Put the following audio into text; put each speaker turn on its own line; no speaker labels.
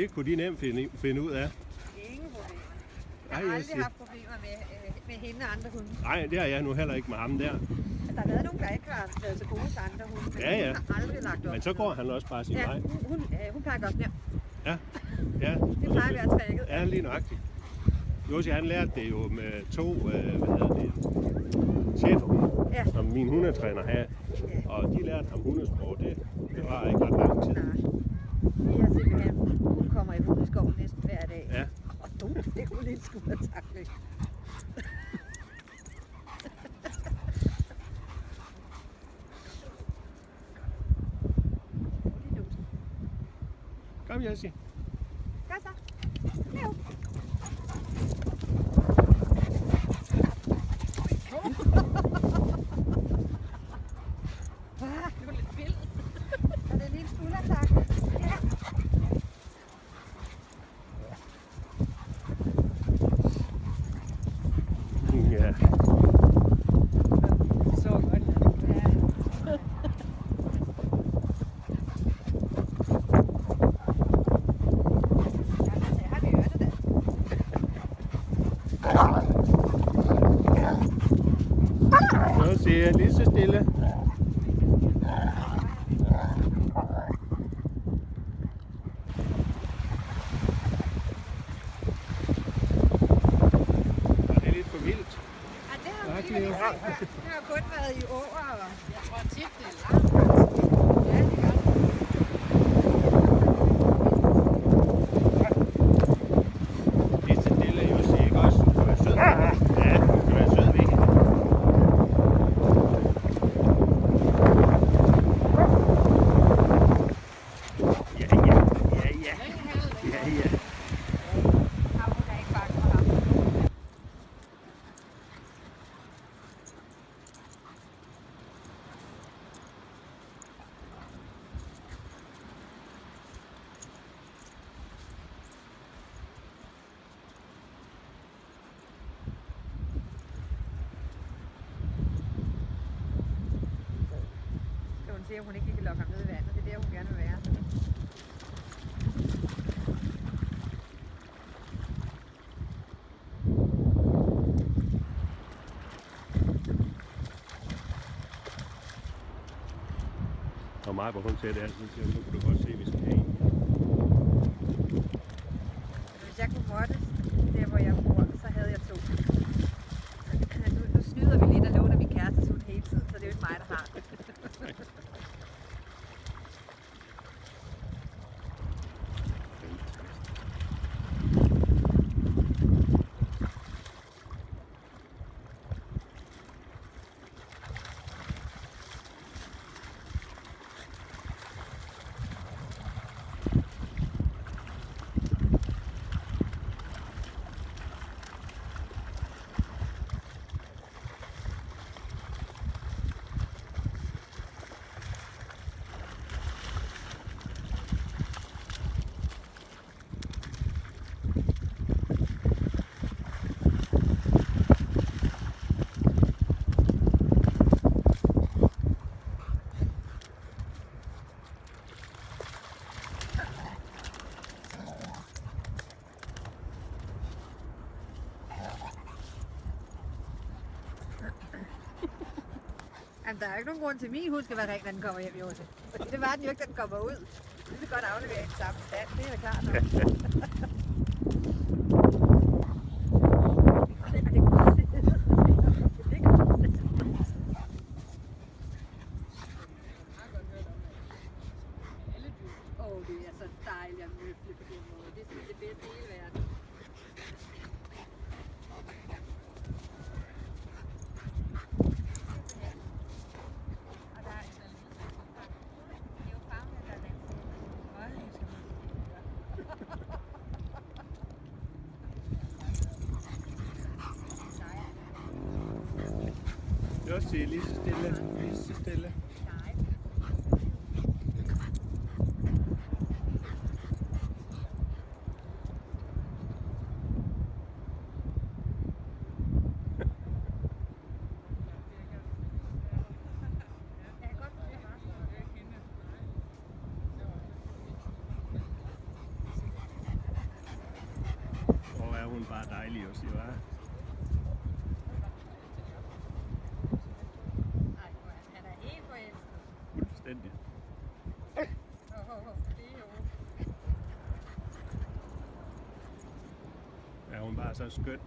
Det kunne de nemt finde ud af.
Ingen problemer. Jeg har aldrig haft problemer med hende og andre hunde.
Nej, det har jeg nu heller ikke med ham der.
Der har været nogle, der ikke har været så gode til andre hunde, men
Ja.
hun har aldrig lagt op.
Men så går han også bare sin vej.
Hun plejer godt nemt.
Ja.
Det plejer at være trækket.
Ja, lige nøjagtigt. Josie, han lærte det jo med to, cheferhunde, som min hundetræner havde. Og de lærte ham hundesprog. Det var ikke ret lang tid.
Nej. Vi har simpelthen, hun kommer i hundeskoven næsten hver dag.
Ja.
Og du fik hun lidt skuldertakling.
Kom, Josie.
Gør så. Jo. Det var lidt vildt. Er det lige en skuldertakling? Ja.
Ja.
Så godt. Ja.
Josie, lige så stille.
Det har kun været i år.
Jeg tror tit, det er langt.
Ja, det gør det.
Det er stille, Josie, ikke også? Du kan være sød. Ja, du kan være sød ved hende. Ja.
Hun er ikke bange for ham. Skal hun se, om hun ikke kan lokke ham ned i vandet. Det er der, hun gerne vil være.
Og mig, hvor hun ser det altid, så nu kan du godt se, at vi skal have en.
Hvis jeg kunne måtte, der hvor jeg bor, så havde jeg to. Nu snyder vi lidt og låner min kærestes hund hele tiden, så det er jo ikke mig, der har det. Jamen, der er jo ikke nogen grund til, at min hund skal være ren, når den kommer hjem i Jose. Det var den jo ikke, da den kommer ud. Det vil godt aflevere i samme stand, det er da klart nok. Det er så dejligt at møble på den måde. Det er simpelthen det bedste i hele verden.
Josie, lige så stille. Lige så stille. hun bare dejlig at sige, hva'?
Nej, han er helt forelsket.
Fuldstændig.
Det er jo...
Ja, hun bare så skøn.